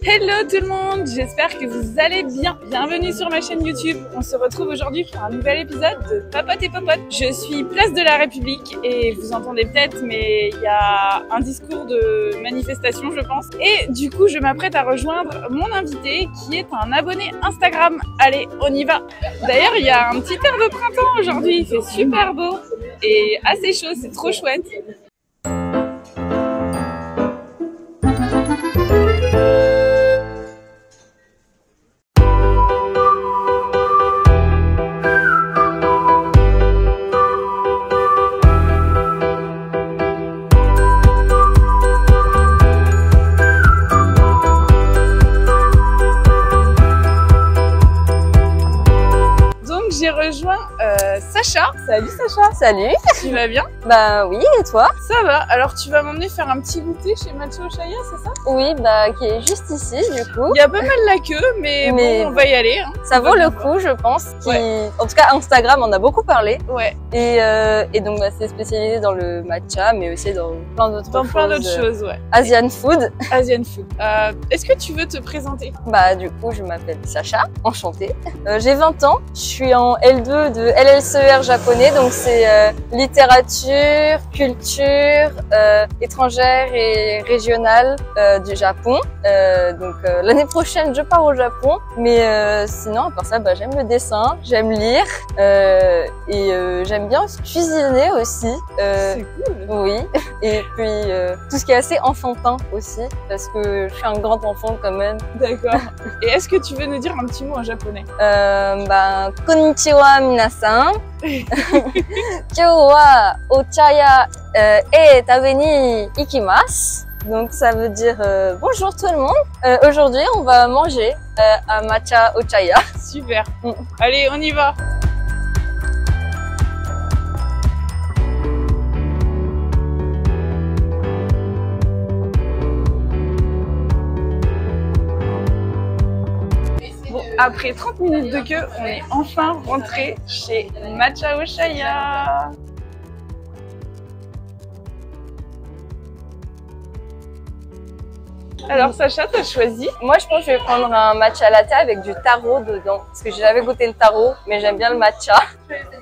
Hello tout le monde, j'espère que vous allez bien. Bienvenue sur ma chaîne YouTube. On se retrouve aujourd'hui pour un nouvel épisode de Papote et Popote. Je suis place de la République et vous entendez peut-être, mais il y a un discours de manifestation, je pense. Et du coup, je m'apprête à rejoindre mon invité qui est un abonné Instagram. Allez, on y va. D'ailleurs, il y a un petit air de printemps aujourd'hui. Il fait super beau et assez chaud, c'est trop chouette. J'ai rejoint Sacha. Salut Sacha. Salut. Tu vas bien? Bah oui, et toi? Ça va. Alors tu vas m'emmener faire un petit goûter chez Matcha Oshaya, c'est ça? Oui, bah qui est juste ici du coup. Il y a pas mal la queue, mais bon, on va y aller. Hein. Ça vaut le coup, je pense. Ouais. En tout cas, Instagram en a beaucoup parlé. Ouais. Et donc bah, c'est spécialisé dans le matcha, mais aussi dans plein d'autres choses. Dans plein d'autres choses, ouais. Asian food. Asian food. Est-ce que tu veux te présenter? Bah du coup, je m'appelle Sacha, enchantée. J'ai 20 ans. Je suis en L2 de LLCER japonais, donc c'est littérature, culture étrangère et régionale du Japon. Donc l'année prochaine, je pars au Japon. Mais sinon, à part ça, bah, j'aime le dessin, j'aime lire et j'aime bien cuisiner aussi. C'est cool. Oui. Et puis tout ce qui est assez enfantin aussi, parce que je suis un grand enfant quand même. D'accord. Et est-ce que tu veux nous dire un petit mot en japonais? Bah, konnichiwa minasan. Kyou wa ochaya e tabe ni ikimasu. Donc ça veut dire bonjour tout le monde. Aujourd'hui, on va manger à Matcha Oshaya. Super. Allez, on y va. Après 30 minutes de queue, on est enfin rentré chez Matcha Oshaya. Alors Sacha, t'as choisi? Moi, je pense que je vais prendre un matcha latte avec du taro dedans, parce que j'ai jamais goûté le taro, mais j'aime bien le matcha.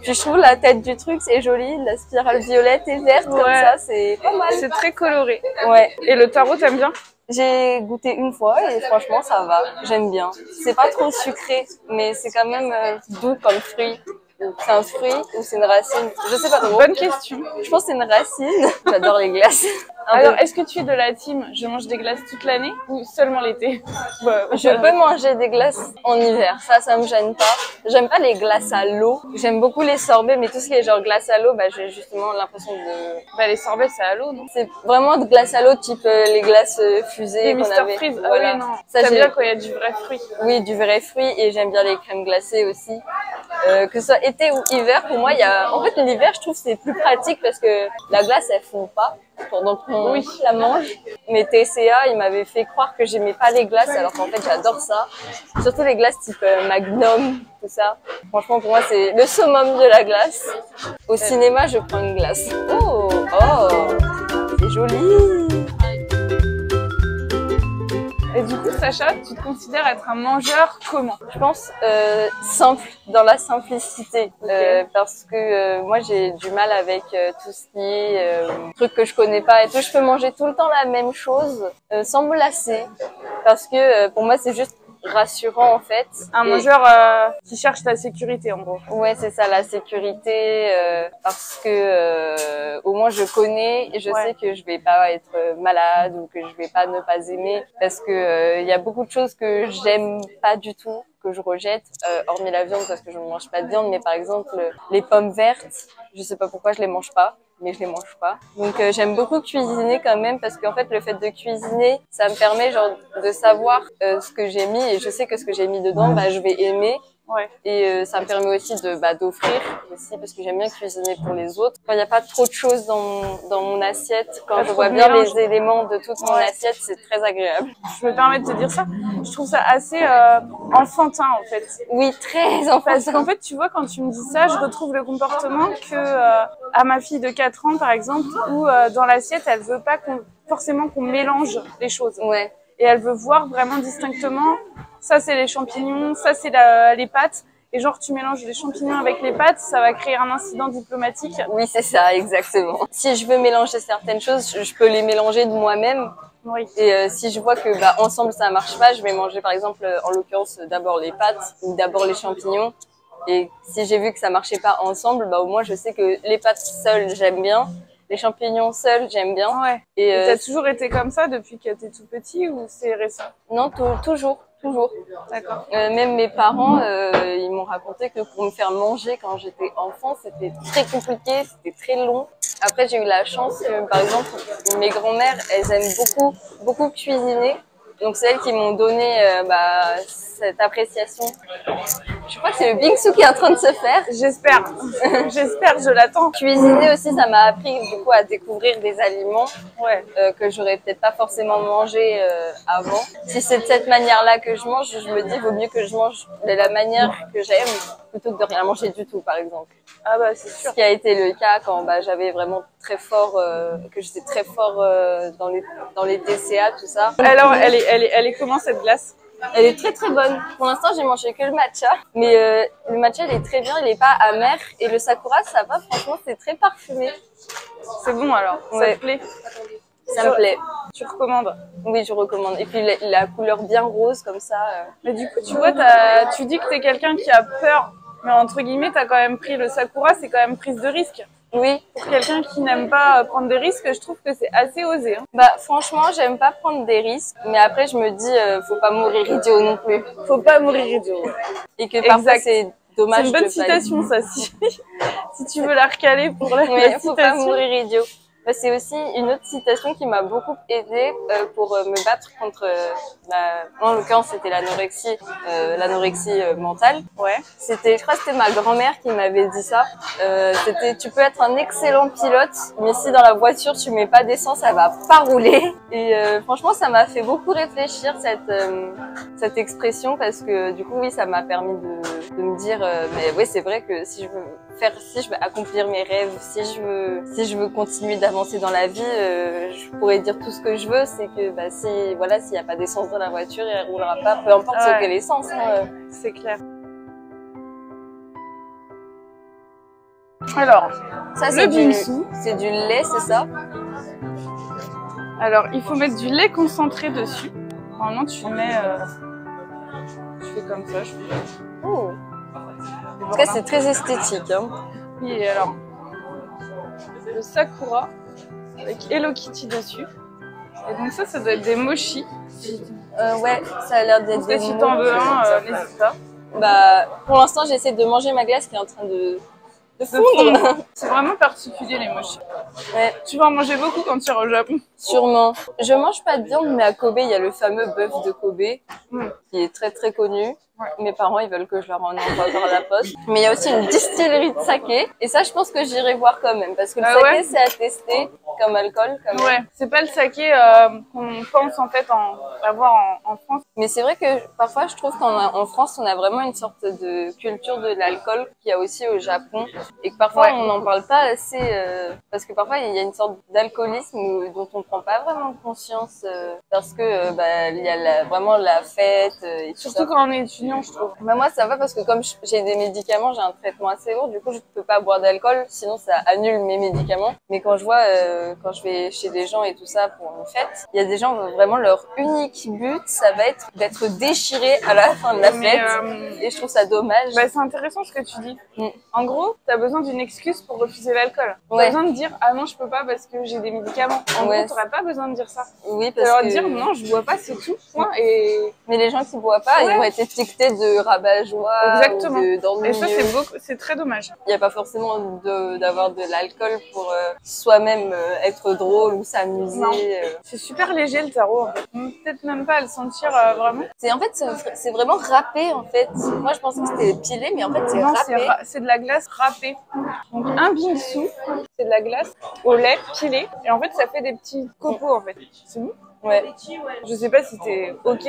Puis je trouve la tête du truc, c'est joli, la spirale violette et verte comme ça, c'est pas mal. C'est très coloré. Ouais. Et le taro, t'aimes bien? J'ai goûté une fois et franchement ça va, j'aime bien. C'est pas trop sucré, mais c'est quand même doux comme fruit. C'est un fruit ou c'est une racine? Je sais pas trop. Bonne question. Je pense que c'est une racine. J'adore les glaces. Alors, est-ce que tu es de la team je mange des glaces toute l'année ou seulement l'été? Je peux manger des glaces en hiver, ça me gêne pas. J'aime pas les glaces à l'eau. J'aime beaucoup les sorbets, mais tout ce qui est genre glace à l'eau, bah j'ai justement l'impression de... Bah les sorbets c'est à l'eau, non? C'est vraiment de glace à l'eau type les glaces fusées qu'on avait. Freeze. Voilà. Ah oui, non. Ça, t'aimes bien quand il y a du vrai fruit? Oui, du vrai fruit et j'aime bien les crèmes glacées aussi. Que ce soit été ou hiver, pour moi, en fait, l'hiver, je trouve c'est plus pratique parce que la glace, elle fond pas pendant qu'on la mange. Mais TCA, il m'avait fait croire que j'aimais pas les glaces, alors qu'en fait, j'adore ça. Surtout les glaces type Magnum, tout ça. Franchement, pour moi, c'est le summum de la glace. Au cinéma, je prends une glace. Oh, c'est joli. Et du coup, Sacha, tu te considères être un mangeur comment? Je pense simple, dans la simplicité, parce que moi j'ai du mal avec tout ce qui est trucs que je connais pas et tout. Je peux manger tout le temps la même chose sans me lasser, parce que pour moi c'est juste rassurant en fait. Un mangeur qui cherche la sécurité en gros. Ouais, c'est ça, la sécurité, parce que au moins je connais et je sais que je vais pas être malade ou que je vais pas ne pas aimer, parce que il y a beaucoup de choses que j'aime pas du tout, que je rejette, hormis la viande parce que je ne mange pas de viande, mais par exemple les pommes vertes, je sais pas pourquoi je les mange pas. Mais je les mange pas. Donc j'aime beaucoup cuisiner quand même, parce qu'en fait le fait de cuisiner, ça me permet genre de savoir ce que j'ai mis, et je sais que ce que j'ai mis dedans, bah je vais aimer. Ouais. Et ça me permet aussi de d'offrir aussi, parce que j'aime bien cuisiner pour les autres. Quand il n'y a pas trop de choses dans mon assiette, quand je vois bien les éléments de toute mon assiette, c'est très agréable. Je me permets de te dire ça. Je trouve ça assez enfantin en fait. Oui, très enfantin. Parce qu'en fait, tu vois, quand tu me dis ça, je retrouve le comportement que à ma fille de 4 ans par exemple, où dans l'assiette, elle veut pas forcément qu'on mélange les choses. Ouais. Et et elle veut voir vraiment distinctement, ça c'est les champignons, ça c'est les pâtes. Et genre, tu mélanges les champignons avec les pâtes, ça va créer un incident diplomatique. Oui, c'est ça, exactement. Si je veux mélanger certaines choses, je peux les mélanger de moi-même. Oui. Et si je vois que ensemble ça marche pas, je vais manger par exemple, en l'occurrence, d'abord les pâtes ou d'abord les champignons. Et si j'ai vu que ça marchait pas ensemble, au moins je sais que les pâtes seules j'aime bien, les champignons seuls j'aime bien. Ouais. Et t'as toujours été comme ça depuis que t'es tout petit ou c'est récent? Non, toujours. D'accord. Même mes parents, ils m'ont raconté que pour me faire manger quand j'étais enfant, c'était très compliqué, c'était très long. Après, j'ai eu la chance que, par exemple, mes grand-mères, elles aiment beaucoup cuisiner. Donc, c'est elles qui m'ont donné cette appréciation. Je crois que c'est le bingsu qui est en train de se faire. J'espère, je l'attends. Cuisiner aussi, ça m'a appris du coup à découvrir des aliments que j'aurais peut-être pas forcément mangé avant. Si c'est de cette manière-là que je mange, je me dis vaut mieux que je mange de la manière que j'aime plutôt que de rien manger du tout, par exemple. Ah bah c'est sûr. Ce qui a été le cas quand j'avais vraiment que j'étais très fort dans les TCA, tout ça. Alors elle est comment cette glace? Elle est très très bonne. Pour l'instant, j'ai mangé que le matcha, mais le matcha, il est très bien, il est pas amer. Et le sakura, ça va, franchement, c'est très parfumé. C'est bon alors, ça te plaît? Ça me plaît. Tu recommandes? Oui, je recommande. Et puis la couleur bien rose comme ça. Mais du coup, tu vois, tu dis que t'es quelqu'un qui a peur, mais entre guillemets, t'as quand même pris le sakura, c'est quand même prise de risque. Oui. Pour quelqu'un qui n'aime pas prendre des risques, je trouve que c'est assez osé. Hein. Franchement, j'aime pas prendre des risques, mais après je me dis, faut pas mourir idiot non plus. Faut pas mourir idiot. Et que parfois c'est dommage. C'est une bonne citation ça, si tu veux la recaler pour la citation. Faut pas mourir idiot. C'est aussi une autre citation qui m'a beaucoup aidée pour me battre contre, en l'occurrence c'était l'anorexie mentale. Ouais. Je crois que c'était ma grand-mère qui m'avait dit ça. Tu peux être un excellent pilote, mais si dans la voiture tu mets pas d'essence, elle va pas rouler. Et franchement, ça m'a fait beaucoup réfléchir cette expression parce que du coup, oui, ça m'a permis de me dire, mais oui, c'est vrai que si je veux accomplir mes rêves, si je veux continuer d'avancer dans la vie, je pourrais dire tout ce que je veux, c'est que s'il y a pas d'essence dans la voiture, elle roulera pas, peu importe sur quelle essence. Hein. C'est clair. Alors, ça c'est du lait, c'est ça? Alors, il faut mettre du lait concentré dessus. Normalement, tu mets, tu fais comme ça, je fais. Oh. En tout cas, c'est très esthétique. Hein. Oui, et alors, le sakura avec Hello Kitty dessus. Et donc ça doit être des mochi. Ouais, ça a l'air d'être des mochi. Si t'en veux un, n'hésite pas. Pour l'instant, j'essaie de manger ma glace qui est en train de fondre. C'est vraiment particulier les mochi. Ouais. Tu vas en manger beaucoup quand tu iras au Japon. Sûrement. Je mange pas de viande, mais à Kobe, il y a le fameux bœuf de Kobe qui est très très connu. Ouais. Mes parents, ils veulent que je leur en envoie par la poste. Mais il y a aussi une distillerie de saké. Et ça, je pense que j'irai voir quand même. Parce que le saké, c'est à tester comme alcool. Quand même. Ouais, c'est pas le saké qu'on pense en fait avoir en France. Mais c'est vrai que parfois, je trouve qu'en France, on a vraiment une sorte de culture de l'alcool qu'il y a aussi au Japon. Et que parfois, on n'en parle pas assez. Parce que parfois, il y a une sorte d'alcoolisme dont on prend pas vraiment conscience. Parce que il y a vraiment la fête. Et tout surtout quand on est étudiant, je trouve. Moi, ça va parce que comme j'ai des médicaments, j'ai un traitement assez lourd. Du coup, je peux pas boire d'alcool. Sinon, ça annule mes médicaments. Mais quand je vois, quand je vais chez des gens et tout ça pour une fête, il y a des gens vraiment leur unique but, ça va être d'être déchirés à la fin de la fête. Et je trouve ça dommage. C'est intéressant ce que tu dis. En gros, t'as besoin d'une excuse pour refuser l'alcool. T'as besoin de dire ah non, je peux pas parce que j'ai des médicaments. En gros, t'aurais pas besoin de dire ça. Oui, parce que dire non, je bois pas, c'est tout. Mais les gens qui boivent pas, ils vont être étiquetés de rabat-joie. Exactement. Et ça, c'est très dommage. Il n'y a pas forcément d'avoir de l'alcool pour soi-même être drôle ou s'amuser. C'est super léger le tarot. En fait. Peut-être même pas à le sentir vraiment. En fait, c'est vraiment râpé en fait. Moi, je pensais que c'était pilé, mais en fait, c'est râpé. C'est de la glace râpée. Donc un bingsu, c'est de la glace au lait pilé. Et en fait, ça fait des petits copeaux en fait. C'est bon. Ouais. Je sais pas si t'es ok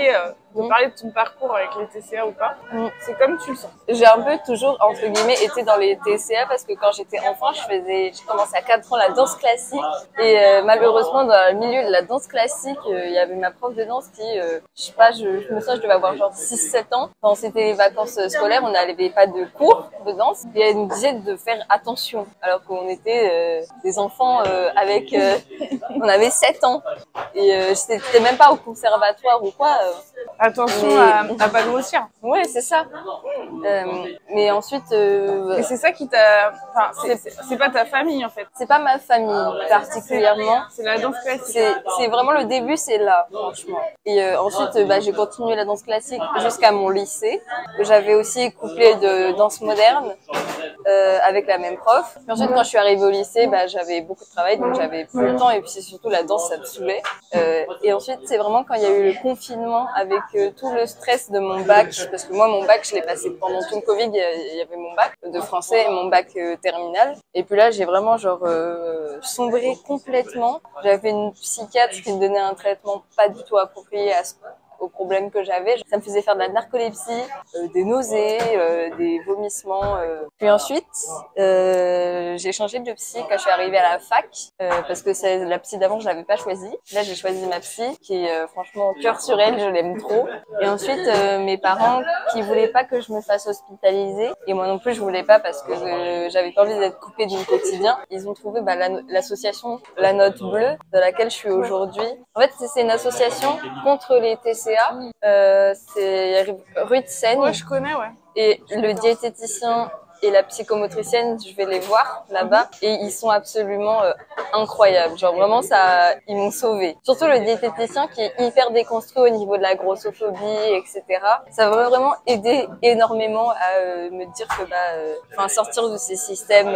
de parler de ton parcours avec les TCA ou pas. C'est comme tu le sens. J'ai un peu toujours, entre guillemets, été dans les TCA parce que quand j'étais enfant, j'ai commencé à 4 ans la danse classique. Et malheureusement, dans le milieu de la danse classique, il y avait ma prof de danse qui, je sais pas, je me souviens, je devais avoir genre 6-7 ans. Quand c'était les vacances scolaires, on n'avait pas de cours de danse. Et elle nous disait de faire attention. Alors qu'on était des enfants on avait 7 ans. Et j'étais même pas au conservatoire ou quoi. Attention à pas grossir. Ouais, c'est ça. Mais ensuite... Et c'est ça qui t'a... Enfin, c'est pas ta famille, en fait. C'est pas ma famille, particulièrement. C'est la danse classique. C'est vraiment le début, c'est là, franchement. Et ensuite, j'ai continué la danse classique jusqu'à mon lycée. J'avais aussi couplé de danse moderne avec la même prof. Puis ensuite, quand je suis arrivée au lycée, j'avais beaucoup de travail, donc j'avais plus le temps. Et puis c'est surtout la danse, ça me saoulait. Et ensuite, c'est vraiment quand il y a eu le confinement avec tout le stress de mon bac, parce que moi, mon bac, je l'ai passé pendant tout le Covid. Il y avait mon bac de français et mon bac terminal. Et puis là, j'ai vraiment sombré complètement. J'avais une psychiatre qui me donnait un traitement pas du tout approprié aux problèmes que j'avais. Ça me faisait faire de la narcolepsie, des nausées, des vomissements. Puis ensuite, j'ai changé de psy quand je suis arrivée à la fac, parce que la psy d'avant, je l'avais pas choisie. Là, j'ai choisi ma psy, qui est franchement cœur sur elle, je l'aime trop. Et ensuite, mes parents qui voulaient pas que je me fasse hospitaliser, et moi non plus, je voulais pas parce que j'avais pas envie d'être coupée du quotidien. Ils ont trouvé l'association La Note Bleue, de laquelle je suis aujourd'hui. En fait, c'est une association contre les TCA. C'est rue de Seine. Ouais, je connais, ouais. Et le diététicien et la psychomotricienne, je vais les voir là-bas et ils sont absolument incroyables. Genre vraiment ils m'ont sauvée. Surtout le diététicien qui est hyper déconstruit au niveau de la grossophobie, etc. Ça va vraiment aider énormément à me dire que sortir de ces systèmes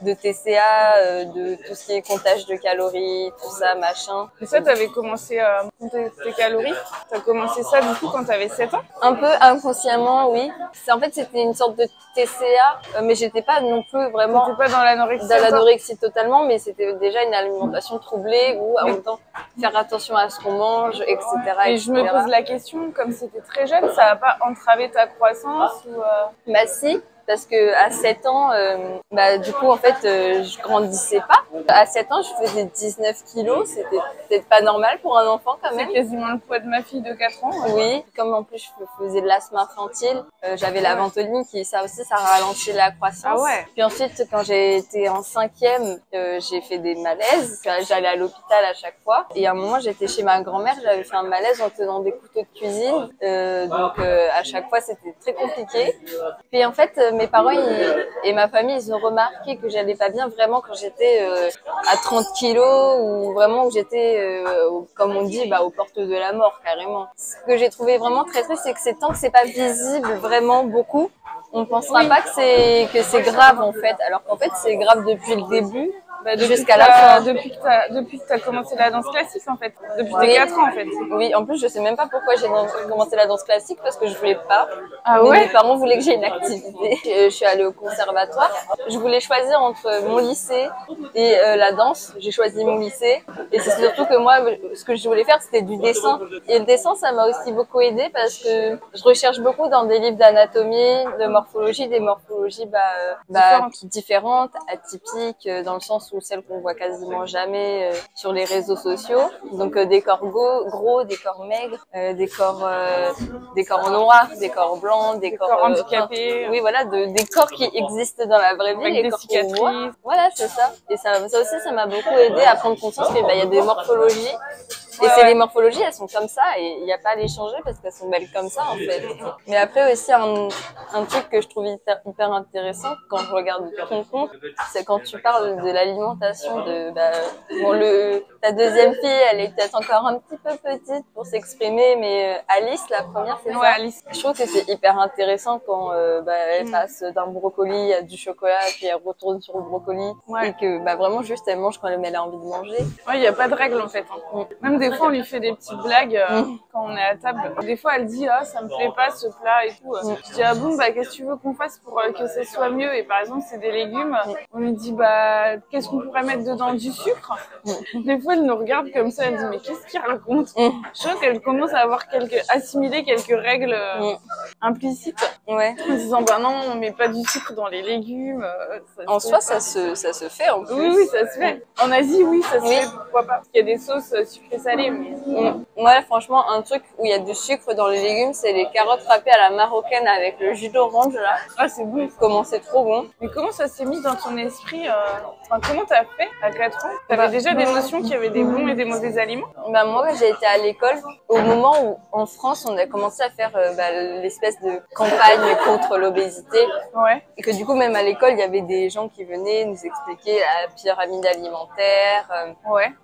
de TCA, de tout ce qui est comptage de calories, tout ça, machin. Et ça, t'avais commencé à compter tes calories? T'as commencé ça du coup quand t'avais 7 ans? Un peu inconsciemment, oui. En fait, c'était une sorte de TCA, mais j'étais pas non plus vraiment... T'étais pas dans l'anorexie? Dans l'anorexie totalement, mais c'était déjà une alimentation troublée où, en même temps, faire attention à ce qu'on mange, etc. Et je me pose la question, comme c'était très jeune, ça a pas entravé ta croissance ou Bah si, parce que à 7 ans, du coup, en fait, je grandissais pas. À 7 ans, je faisais 19 kilos. C'était peut-être pas normal pour un enfant quand même. C'est quasiment le poids de ma fille de 4 ans. Oui, comme en plus je faisais de l'asthme infantile, j'avais la ventoline ça ralentit la croissance. Ah ouais. Puis ensuite, quand j'ai été en 5e, j'ai fait des malaises. J'allais à l'hôpital à chaque fois. Et à un moment, j'étais chez ma grand-mère, j'avais fait un malaise en tenant des couteaux de cuisine. Donc à chaque fois, c'était très compliqué. Puis en fait, mes parents et ma famille, ils ont remarqué que j'allais pas bien vraiment quand j'étais à 30 kilos ou vraiment où j'étais, comme on dit, aux portes de la mort carrément. Ce que j'ai trouvé vraiment très triste, c'est que tant que c'est pas visible vraiment beaucoup, on pensera pas que c'est grave en fait, alors qu'en fait c'est grave depuis le début. Jusqu'à la fin. Depuis que t'as commencé la danse classique, en fait. Depuis tes 4 ans, en fait. Oui, en plus, je sais même pas pourquoi j'ai commencé la danse classique, parce que je voulais pas. Ah mais ouais? mes parents voulaient que j'ai une activité. Je suis allée au conservatoire. Je voulais choisir entre mon lycée et la danse. J'ai choisi mon lycée. Et c'est surtout que moi, ce que je voulais faire, c'était du dessin. Et le dessin, ça m'a aussi beaucoup aidé parce que je recherche beaucoup dans des livres d'anatomie, de morphologie, des morphologies, différentes, atypiques, dans le sens ou celles qu'on voit quasiment jamais sur les réseaux sociaux. Donc des corps gros, des corps maigres, des corps noirs, des corps blancs, des corps handicapés. Oui, voilà, des corps qui existent dans la vraie vie, avec des corps cicatrices. Voilà, c'est ça. Et ça aussi, ça m'a beaucoup aidé à prendre conscience qu'il y a des morphologies. Et les morphologies, elles sont comme ça et il n'y a pas à les changer parce qu'elles sont belles comme ça en fait. Mais après aussi un truc que je trouve hyper intéressant quand je regarde ton compte, c'est quand tu parles de l'alimentation ta deuxième fille, elle est peut-être encore un petit peu petite pour s'exprimer, mais Alice, la première, c'est ça. Alice. Je trouve que c'est hyper intéressant quand elle passe d'un brocoli à du chocolat puis elle retourne sur le brocoli et que vraiment juste elle mange quand elle a envie de manger. Ouais, il n'y a pas de règle en fait. Même des fois, on lui fait des petites blagues quand on est à table. Des fois, elle dit, ah, ça me plaît pas ce plat et tout. Je dis, ah bon, bah, qu'est-ce que tu veux qu'on fasse pour que ça soit mieux? Et par exemple, c'est des légumes. On lui dit, bah, qu'est-ce qu'on pourrait mettre dedans? Du sucre? Des fois, elle nous regarde comme ça, elle dit, mais qu'est-ce qu'il raconte? Je trouve qu'elle commence à avoir assimiler quelques règles implicites. Ouais. En disant, bah non, on met pas du sucre dans les légumes. En soi, ça se fait en plus. Oui, ça se fait. En Asie, oui, ça se fait, pourquoi pas. Parce qu'il y a des sauces sucrées-salées. Mais... Moi, franchement, un truc où il y a du sucre dans les légumes, c'est les carottes râpées à la marocaine avec le jus d'orange, là. Ah, c'est bon. Comment c'est trop bon. Mais comment ça s'est mis dans ton esprit Enfin, comment t'as fait à 4 ans? T'avais déjà des notions qu'il y avait des bons et des mauvais aliments? Bah, moi, quand j'ai été à l'école, au moment où, en France, on a commencé à faire l'espèce de campagne contre l'obésité. Ouais. Et que du coup, même à l'école, il y avait des gens qui venaient nous expliquer la pyramide alimentaire,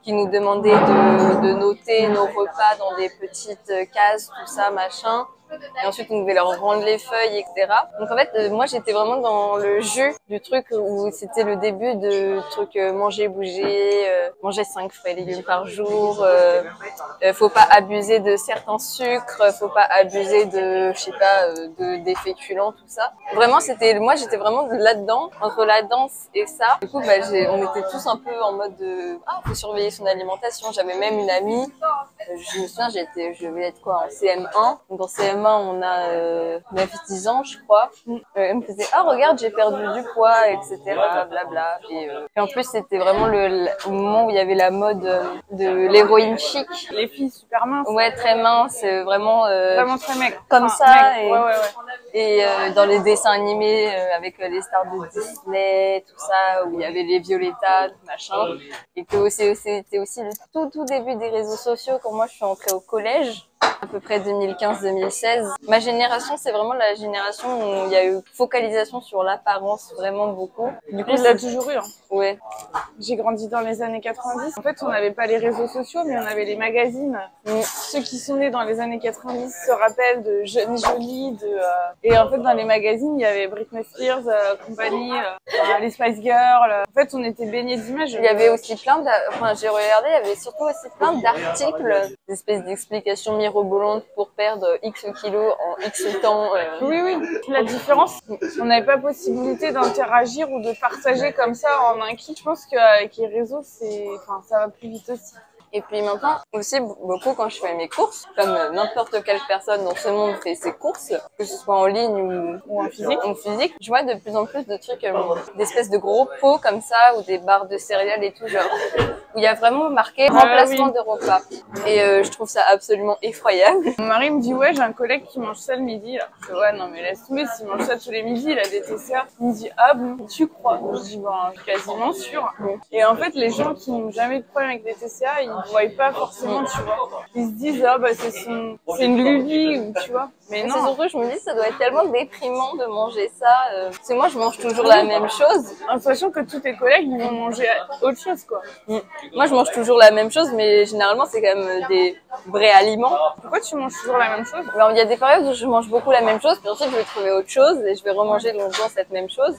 qui nous demandaient de noter nos repas dans des petites cases, tout ça, machin. Et ensuite, on devait leur rendre les feuilles, etc. Donc en fait, moi, j'étais vraiment dans le jus du truc où c'était le début de truc manger, bouger, manger 5 fruits et légumes par jour. Faut pas abuser de certains sucres, faut pas abuser de, je sais pas, des féculents, tout ça. Vraiment, moi, j'étais vraiment là-dedans, entre la danse et ça. Du coup, bah, on était tous un peu en mode de, faut surveiller son alimentation. J'avais même une amie, je me souviens, je devais être quoi, en CM1. Donc en CM1, on a 9-10 ans, je crois. Elle me faisait, regarde, j'ai perdu du poids, etc. Blablabla. Et en plus, c'était vraiment au moment où il y avait la mode de l'héroïne chic. Les filles super minces. Ouais, très minces, vraiment très maigres. Comme ça. Maigres. Et dans les dessins animés avec les stars de Disney, tout ça, où il y avait les Violetta, machin. Et que c'était aussi le tout début des réseaux sociaux quand moi je suis entrée au collège. À peu près 2015-2016. Ma génération, c'est vraiment la génération où il y a eu focalisation sur l'apparence vraiment beaucoup. Du coup, il l'a toujours eu. Hein. Ouais. J'ai grandi dans les années 90. En fait, on n'avait pas les réseaux sociaux, mais on avait les magazines. Ceux qui sont nés dans les années 90 se rappellent de Jeune Jolie, et en fait, dans les magazines, il y avait Britney Spears, compagnie, les Spice Girls. En fait, on était baignés d'images. Il y avait aussi j'ai regardé, il y avait surtout aussi plein d'articles, des espèces d'explications mirobolantes pour perdre X kilos en X temps. Oui. La différence, on n'avait pas possibilité d'interagir ou de partager comme ça en un clic. Je pense qu'avec les réseaux, ça va plus vite aussi. Et puis maintenant, aussi beaucoup quand je fais mes courses, comme n'importe quelle personne dans ce monde fait ses courses, que ce soit en ligne ou en physique, je vois de plus en plus de trucs, d'espèces de gros pots comme ça, ou des barres de céréales et tout, genre, où il y a vraiment marqué remplacement de repas. Et je trouve ça absolument effroyable. Mon mari me dit, ouais, j'ai un collègue qui mange ça le midi. Là. Je dis, ouais, non mais laisse tomber, s'il mange ça tous les midis, il a des TCA. Il me dit, ah bon, tu crois? Je dis, je suis quasiment sûre. Et en fait, les gens qui n'ont jamais eu de problème avec des TCA, ils voient pas forcément, tu vois. Ils se disent, c'est une lubie, ou tu vois. Mais non. C'est surtout, je me dis, ça doit être tellement déprimant de manger ça. Parce que moi, je mange toujours la même chose. En sachant que tous tes collègues, ils vont manger autre chose, quoi. Moi, je mange toujours la même chose, mais généralement, c'est quand même des vrais aliments. Pourquoi tu manges toujours la même chose? Alors, il y a des périodes où je mange beaucoup la même chose, puis ensuite, je vais trouver autre chose et je vais remanger longtemps cette même chose.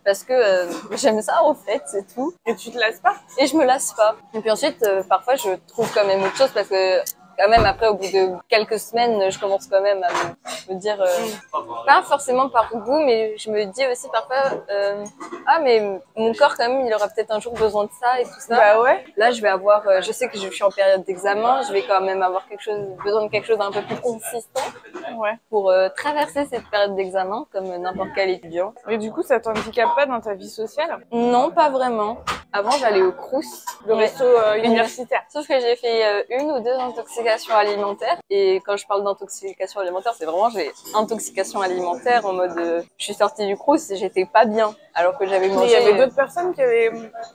Parce que j'aime ça, en fait, c'est tout. Et tu te lasses pas? Et je me lasse pas. Et puis ensuite, parfois, je trouve quand même autre chose parce que quand même après au bout de quelques semaines je commence quand même à me dire pas forcément par goût mais je me dis aussi parfois mais mon corps quand même il aura peut-être un jour besoin de ça et tout ça. Bah ouais. Là je vais avoir je sais que je suis en période d'examen, je vais quand même avoir besoin de quelque chose d'un peu plus consistant pour traverser cette période d'examen comme n'importe quel étudiant. Et du coup ça t'handicape pas dans ta vie sociale? Non, pas vraiment. Avant j'allais au Crous, le resto universitaire. Sauf que j'ai fait 1 ou 2 intoxications alimentaires. Et quand je parle d'intoxication alimentaire, c'est vraiment j'ai intoxication alimentaire en mode je suis sortie du Crous et j'étais pas bien alors que j'avais mangé. Mais il y avait d'autres personnes qui avaient.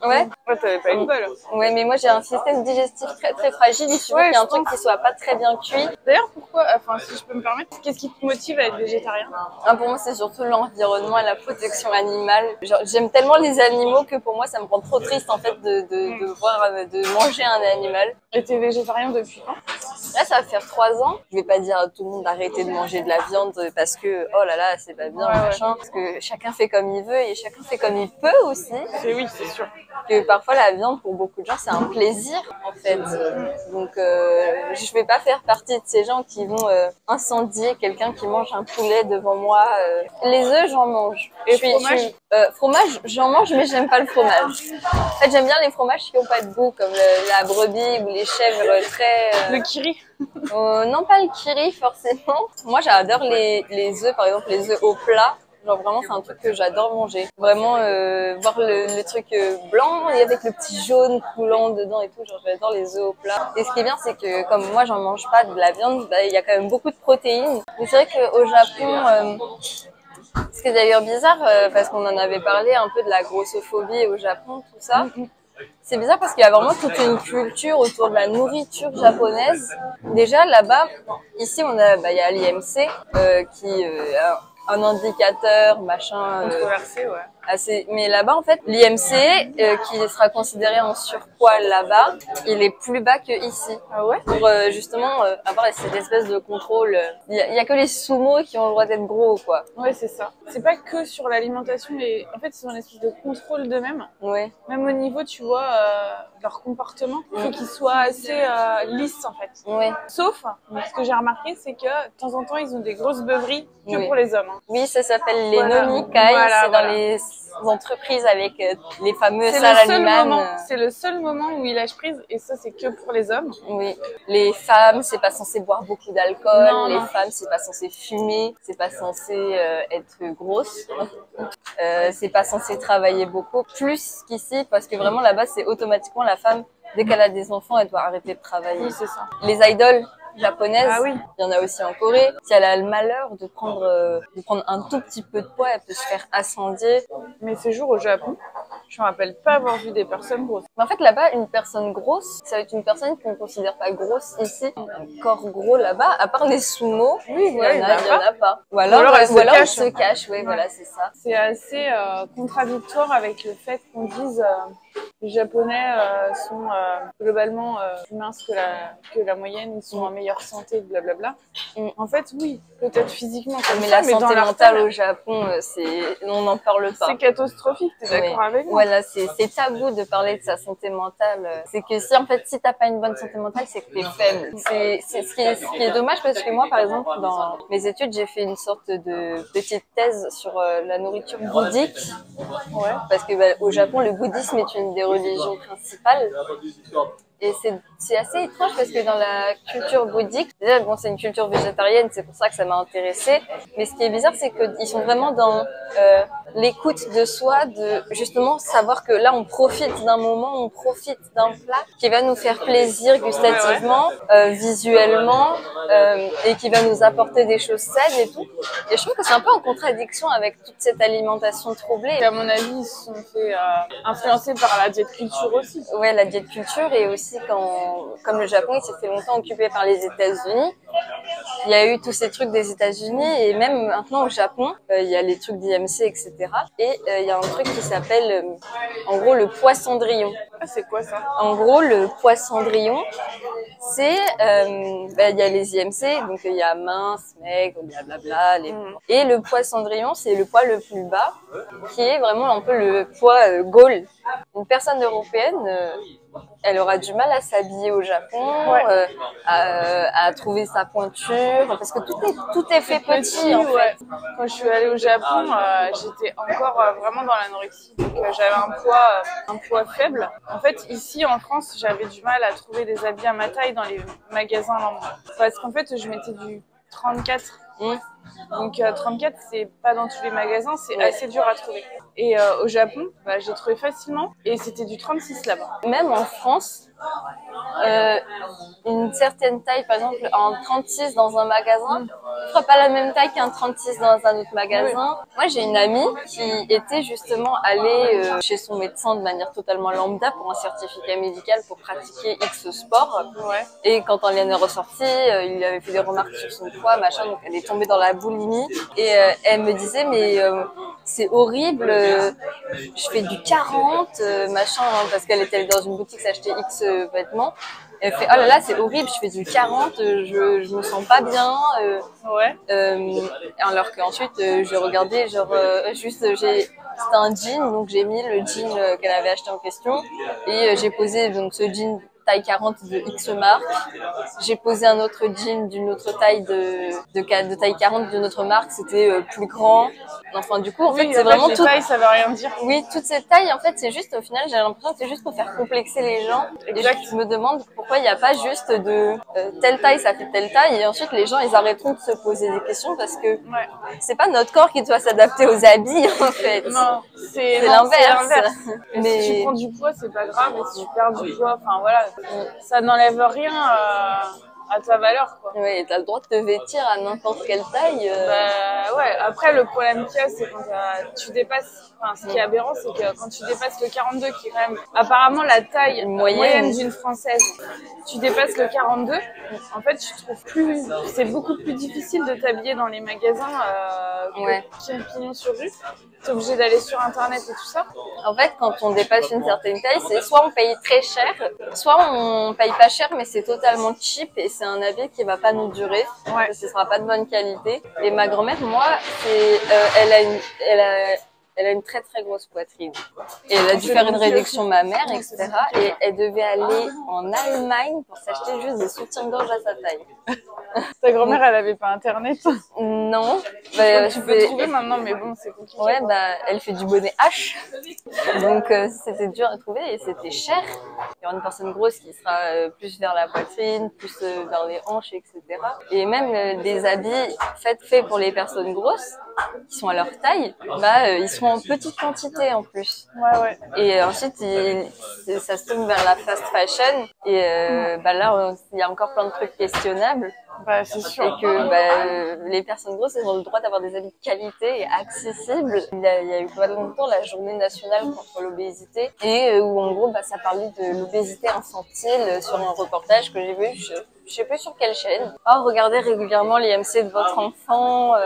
Ouais, t'avais pas une balle. Ouais, mais moi j'ai un système digestif très très fragile. Il suffit qu'il y ait un truc qui soit pas très bien cuit. D'ailleurs, pourquoi, enfin si je peux me permettre, Qu'est-ce qui te motive à être végétarien? Pour moi, c'est surtout l'environnement et la protection animale. J'aime tellement les animaux que pour moi, ça me rend trop triste en fait de manger un animal. Et t'es végétarien depuis quand? Là, ça va faire 3 ans. Je vais pas dire à tout le monde d'arrêter de manger de la viande parce que, oh là là, c'est pas bien, machin. Parce que chacun fait comme il veut et chacun fait comme il peut aussi. Oui, c'est sûr. Que parfois, la viande, pour beaucoup de gens, c'est un plaisir, en fait. Donc, je vais pas faire partie de ces gens qui vont incendier quelqu'un qui mange un poulet devant moi. Les œufs, j'en mange. Et fromage? Fromage, j'en mange, mais j'aime pas le fromage. En fait, j'aime bien les fromages qui ont pas de goût, comme la brebis ou les chèvres très... Le kiri? Non, pas le kiri, forcément. Moi, j'adore les œufs, par exemple, les œufs au plat. Genre vraiment, c'est un truc que j'adore manger. Vraiment, voir le truc blanc et avec le petit jaune coulant dedans et tout. Genre, j'adore les œufs au plat. Et ce qui est bien, c'est que comme moi, j'en mange pas de la viande, bah, il y a quand même beaucoup de protéines. Mais c'est vrai qu'au Japon... ce qui est d'ailleurs bizarre, parce qu'on en avait parlé un peu de la grossophobie au Japon, tout ça. C'est bizarre parce qu'il y a vraiment toute une culture autour de la nourriture japonaise. Déjà, là-bas, ici, il y a l'IMC, qui un indicateur, machin. Controversé, ouais. Mais là-bas, en fait, l'IMC, qui sera considéré en surpoids là-bas, il est plus bas que ici. Ah ouais? Pour justement avoir cette espèce de contrôle. Il y a que les sumo qui ont le droit d'être gros, quoi. Ouais, c'est ça. C'est pas que sur l'alimentation, mais en fait, c'est une espèce de contrôle d'eux-mêmes. Ouais. Même au niveau, tu vois, de leur comportement, il faut qu'ils soient assez lisses, en fait. Ouais. Sauf, ce que j'ai remarqué, c'est que de temps en temps, ils ont des grosses beuveries que pour les hommes. Hein. Oui, ça s'appelle les nomikai. C'est dans les entreprises avec les fameux salariman. C'est le seul moment où il lâche prise, et ça, c'est que pour les hommes. Oui. Les femmes, c'est pas censé boire beaucoup d'alcool. Les femmes, c'est pas censé fumer. C'est pas censé être grosse. C'est pas censé travailler beaucoup. Plus qu'ici, parce que vraiment là-bas, c'est automatiquement la femme, dès qu'elle a des enfants, elle doit arrêter de travailler. Oui, c'est ça. Les idoles japonaise, oui. Il y en a aussi en Corée. Si elle a le malheur de prendre un tout petit peu de poids, elle peut se faire incendier. Mes séjours au Japon, je me rappelle pas avoir vu des personnes grosses. Mais en fait, là-bas, une personne grosse, ça va être une personne qu'on ne considère pas grosse ici. Un corps gros là-bas, à part les sumo, il y en a pas. Ou alors elle se cache. Oui, voilà, c'est ça. C'est assez contradictoire avec le fait qu'on dise les Japonais sont globalement plus minces que la moyenne, ils sont en meilleure santé, blablabla. En fait, oui, peut-être physiquement comme mais ça, la santé mentale au Japon, on n'en parle pas. C'est catastrophique, t'es d'accord avec moi? Voilà, c'est tabou de parler de sa santé mentale. C'est que si t'as pas une bonne santé mentale, c'est que t'es faible. C'est ce qui est dommage parce que moi, par exemple, dans mes études, j'ai fait une sorte de petite thèse sur la nourriture bouddhique. Ouais. Parce que au Japon, le bouddhisme est une des religions principales. Et c'est assez étrange parce que dans la culture bouddhique, déjà, bon, c'est une culture végétarienne, c'est pour ça que ça m'a intéressée. Mais ce qui est bizarre, c'est qu'ils sont vraiment dans l'écoute de soi, de justement savoir que là, on profite d'un moment, on profite d'un plat qui va nous faire plaisir gustativement, visuellement, et qui va nous apporter des choses saines et tout. Et je trouve que c'est un peu en contradiction avec toute cette alimentation troublée. Et à mon avis, ils se sont fait influencer par la diète culture aussi. Ouais, la diète culture et aussi comme le Japon, il s'est fait longtemps occupé par les États-Unis. Il y a eu tous ces trucs des États-Unis et même maintenant au Japon, il y a les trucs d'IMC, etc. Et il y a un truc qui s'appelle, en gros, le poids Cendrillon. Ah, c'est quoi ça? En gros, le poids Cendrillon, c'est, il y a les IMC, donc il y a mince, maigre, blablabla. Et le poids Cendrillon, c'est le poids le plus bas, qui est vraiment un peu le poids goal. Une personne européenne, elle aura du mal à s'habiller au Japon, à trouver sa pointure, parce que tout est fait petit en fait. Quand je suis allée au Japon, j'étais encore vraiment dans l'anorexie, donc j'avais un poids faible. En fait, ici en France, j'avais du mal à trouver des habits à ma taille dans les magasins lambda, parce qu'en fait, je mettais du 34. Donc 34, c'est pas dans tous les magasins, c'est assez dur à trouver. Et au Japon, j'ai trouvé facilement, et c'était du 36 là-bas. Même en France, une certaine taille, par exemple un 36 dans un magasin, ne fera pas la même taille qu'un 36 dans un autre magasin. Oui. Moi, j'ai une amie qui était justement allée chez son médecin de manière totalement lambda pour un certificat médical pour pratiquer X sport. Ouais. Et quand on en est ressorti, il avait fait des remarques sur son poids, machin, donc elle est tombée dans la boulimie et elle me disait mais c'est horrible, je fais du 40, machin, hein, parce qu'elle était dans une boutique s'acheter X vêtements. Elle fait oh là là c'est horrible, je fais du 40, je me sens pas bien. Alors qu'ensuite je regardais genre c'était un jean, donc j'ai mis le jean qu'elle avait acheté en question et j'ai posé donc ce jean taille 40 de X marque. J'ai posé un autre jean d'une autre taille de taille 40 d'une autre marque, c'était plus grand. Enfin du coup en fait c'est vraiment tout. Tailles, ça veut rien dire. Oui, toutes ces tailles en fait c'est juste au final j'ai l'impression que c'est juste pour faire complexer les gens. Exact. Et je me demande pourquoi il n'y a pas juste de telle taille ça fait telle taille et ensuite les gens ils arrêteront de se poser des questions parce que c'est pas notre corps qui doit s'adapter aux habits en fait. Non, c'est l'inverse. Mais si tu prends du poids c'est pas grave, et si tu perds du poids, enfin voilà, ça n'enlève rien à ta valeur, quoi. Oui, et t'as le droit de te vêtir à n'importe quelle taille. Bah ouais, après le problème qu'il y a c'est quand tu dépasses, enfin ce qui est aberrant c'est que quand tu dépasses le 42 qui est quand même apparemment la taille moyenne d'une française, tu dépasses le 42, en fait tu trouves plus, c'est beaucoup plus difficile de t'habiller dans les magasins que pignon sur rue. T'es obligé d'aller sur internet et tout ça. En fait, quand on dépasse une certaine taille, c'est soit on paye très cher, soit on paye pas cher, mais c'est totalement cheap et c'est un habit qui va pas nous durer, parce que ce sera pas de bonne qualité. Et ma grand-mère, moi, elle a une très très grosse poitrine. Et elle a dû faire une réduction mammaire, etc. Et elle devait aller en Allemagne pour s'acheter juste des soutiens-gorge à sa taille. Ta grand-mère, elle avait pas internet? Non. Tu peux trouver maintenant, mais bon, c'est compliqué. Ouais, elle fait du bonnet H. Donc, c'était dur à trouver et c'était cher. Il y aura une personne grosse qui sera plus vers la poitrine, plus vers les hanches, etc. Et même des habits faits pour les personnes grosses, qui sont à leur taille, ils sont en petite quantité en plus. Ouais. Et ensuite, ça se tourne vers la fast fashion. Et là, il y a encore plein de trucs questionnables. Bah, c'est sûr. Et que les personnes grosses, elles ont le droit d'avoir des habits de qualité et accessibles. Il y a eu pas longtemps la journée nationale contre l'obésité et où en gros ça parlait de l'obésité infantile sur un reportage que j'ai vu, je sais plus sur quelle chaîne. Regardez régulièrement l'IMC de votre enfant,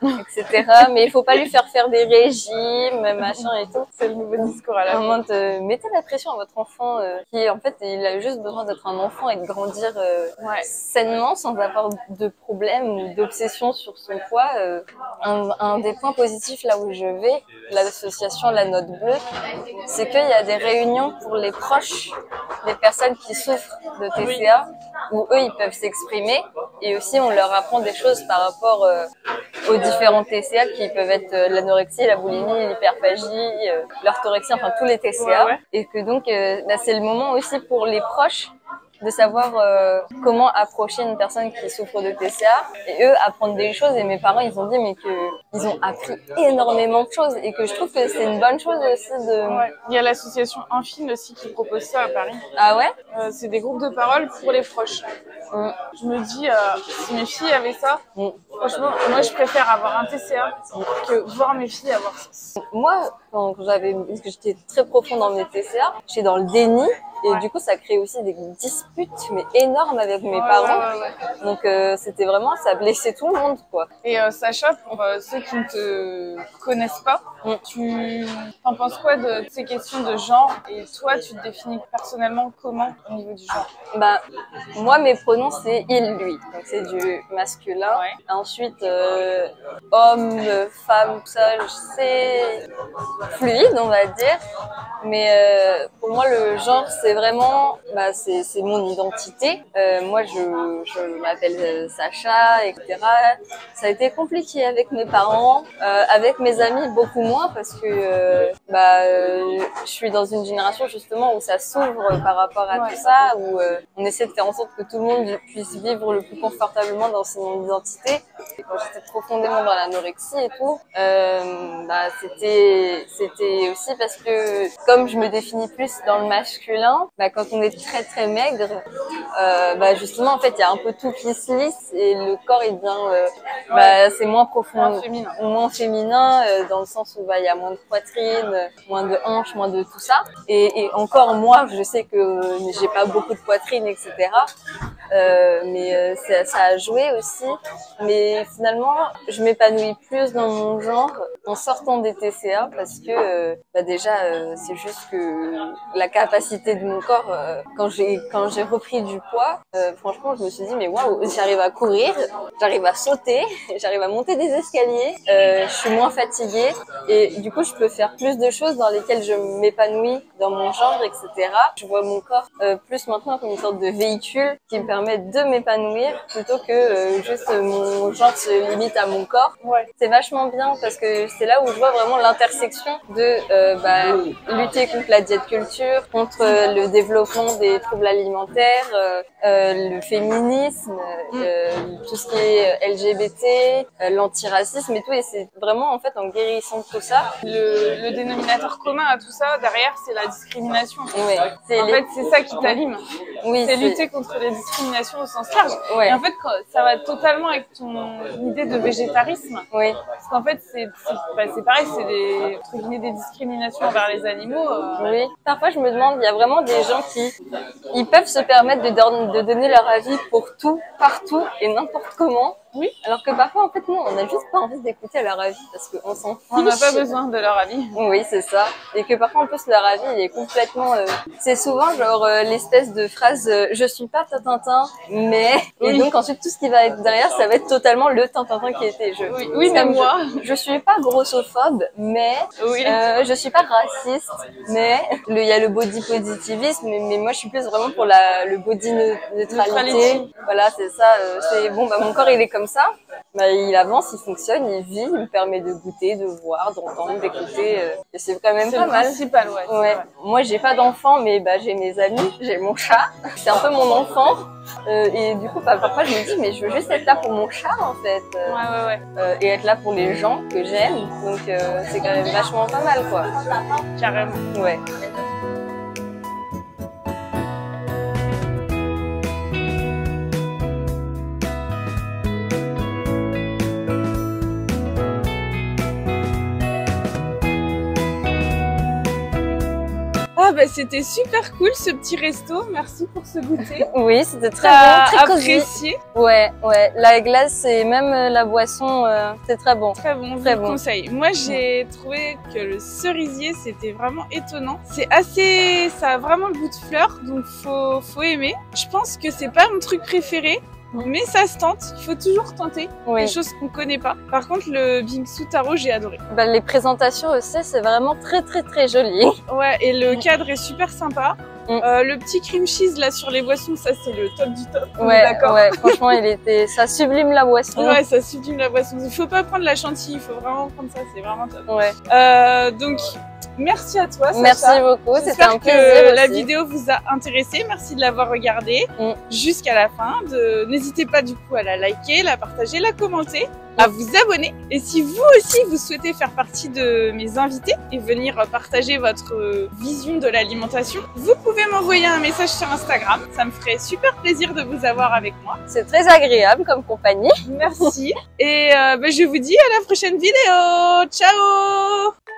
etc. Mais il faut pas lui faire des régimes, machin et tout. C'est le nouveau discours à la fin. Mettez la pression à votre enfant qui en fait il a juste besoin d'être un enfant et de grandir sainement sans avoir de problème ou d'obsession sur son poids. Un des points positifs là où je vais, l'association La Note Bleue, c'est qu'il y a des réunions pour les proches des personnes qui souffrent de TCA où eux ils peuvent s'exprimer et aussi on leur apprend des choses par rapport aux différents TCA qui peuvent être l'anorexie, la boulimie, l'hyperphagie, l'orthorexie, enfin tous les TCA. Et que donc c'est le moment aussi pour les proches de savoir comment approcher une personne qui souffre de TCA et eux apprendre des choses. Et mes parents ils ont dit mais ils ont appris énormément de choses et que je trouve que c'est une bonne chose aussi de... Il y a l'association Infine aussi qui propose ça à Paris. Ah ouais? C'est des groupes de parole pour les proches. Je me dis, si mes filles avaient ça, franchement, moi je préfère avoir un TCA que voir mes filles avoir ça. Moi, parce que j'étais très profond dans mes TCA, j'étais dans le déni. Et du coup, ça crée aussi des disputes, mais énormes avec mes parents. Donc, c'était vraiment, ça blessait tout le monde, quoi. Et Sacha, pour ceux qui ne te connaissent pas, tu en penses quoi de ces questions de genre? Et toi, tu te définis personnellement comment au niveau du genre? Moi, mes pronoms, c'est il, lui. Donc, c'est du masculin. Ensuite, homme, femme, tout ça, c'est fluide, on va dire. Mais pour moi, le genre, c'est vraiment, c'est mon identité. Moi, je m'appelle Sacha, etc. Ça a été compliqué avec mes parents, avec mes amis beaucoup moins parce que je suis dans une génération justement où ça s'ouvre par rapport à tout ça, où on essaie de faire en sorte que tout le monde puisse vivre le plus confortablement dans son identité. Et quand j'étais profondément dans l'anorexie et tout, c'était aussi parce que comme je me définis plus dans le masculin, quand on est très très maigre, justement en fait il y a un peu tout qui se lisse et le corps il devient c'est moins profond, moins féminin dans le sens où il y a moins de poitrine, moins de hanches, moins de tout ça. Et encore moi je sais que j'ai pas beaucoup de poitrine, etc. Mais ça a joué aussi. Mais finalement, je m'épanouis plus dans mon genre en sortant des TCA parce que déjà, c'est juste que la capacité de mon corps, quand j'ai repris du poids, franchement, je me suis dit mais waouh, j'arrive à courir, j'arrive à sauter, j'arrive à monter des escaliers, je suis moins fatiguée et du coup, je peux faire plus de choses dans lesquelles je m'épanouis dans mon genre, etc. Je vois mon corps plus maintenant comme une sorte de véhicule qui me permet de m'épanouir plutôt que juste mon genre se limite à mon corps. Ouais. C'est vachement bien parce que c'est là où je vois vraiment l'intersection de lutter contre la diète culture, contre le développement des troubles alimentaires, le féminisme, tout ce qui est LGBT, l'antiracisme et tout. Et c'est vraiment en fait en guérissant de tout ça. Le dénominateur commun à tout ça derrière, c'est la discrimination. Ouais. En fait, c'est ça qui t'anime. Oui, c'est lutter contre les discriminations au sens large. Ouais. Et en fait, ça va totalement avec ton idée de végétarisme. Oui. Parce qu'en fait, c'est pareil, c'est des discriminations envers les animaux. Oui. Parfois, je me demande, il y a vraiment des gens qui ils peuvent se permettre de donner leur avis pour tout, partout et n'importe comment. Oui. Alors que parfois, en fait, nous, on n'a juste pas envie d'écouter leur avis parce qu'on s'en fiche. On n'a pas besoin de leur avis. Oui, c'est ça. Et que parfois, en plus, leur avis, il est complètement... C'est souvent genre l'espèce de phrase je suis pas Tintin, mais... Oui. Et donc, ensuite, tout ce qui va être derrière, ça va être totalement le Tintin qui était je. Oui, mais moi... Je suis pas grossophobe, mais... Oui. Je suis pas raciste, mais... Il y a le body positivisme, mais moi, je suis plus vraiment pour le body neutralité. Voilà, c'est ça. C'est bon, mon corps, il est comme ça, il avance, il fonctionne, il vit, il me permet de goûter, de voir, d'entendre, d'écouter, et c'est quand même pas mal. C'est le principal, ouais. Moi, j'ai pas d'enfant, mais j'ai mes amis, j'ai mon chat, c'est un peu mon enfant, et du coup, parfois, je me dis, mais je veux juste être là pour mon chat, en fait, et être là pour les gens que j'aime, donc c'est quand même vachement pas mal, quoi. Carrément. Ouais. C'était super cool ce petit resto, merci pour ce goûter. Oui, c'était très bon, très apprécié. Ouais, la glace et même la boisson, c'est très bon. Très bon, je vous conseille. Moi, j'ai trouvé que le cerisier, c'était vraiment étonnant. Ça a vraiment le goût de fleur, donc faut aimer. Je pense que c'est pas mon truc préféré. Mais ça se tente, il faut toujours tenter des choses qu'on connaît pas. Par contre, le bingsu taro, j'ai adoré. Les présentations aussi, c'est vraiment très très très joli. Ouais, et le cadre est super sympa. Le petit cream cheese là sur les boissons, ça c'est le top du top. D'accord. Ouais, franchement, ça sublime la boisson. Ouais, ça sublime la boisson. Il faut pas prendre la chantilly, il faut vraiment prendre ça, c'est vraiment top. Ouais. Donc, merci à toi, Sacha. Merci beaucoup, c'était un plaisir. J'espère que la vidéo vous a intéressé. Merci de l'avoir regardée jusqu'à la fin. N'hésitez pas du coup à la liker, la partager, la commenter, à vous abonner. Et si vous aussi vous souhaitez faire partie de mes invités et venir partager votre vision de l'alimentation, vous pouvez m'envoyer un message sur Instagram. Ça me ferait super plaisir de vous avoir avec moi. C'est très agréable comme compagnie. Merci. Et je vous dis à la prochaine vidéo. Ciao!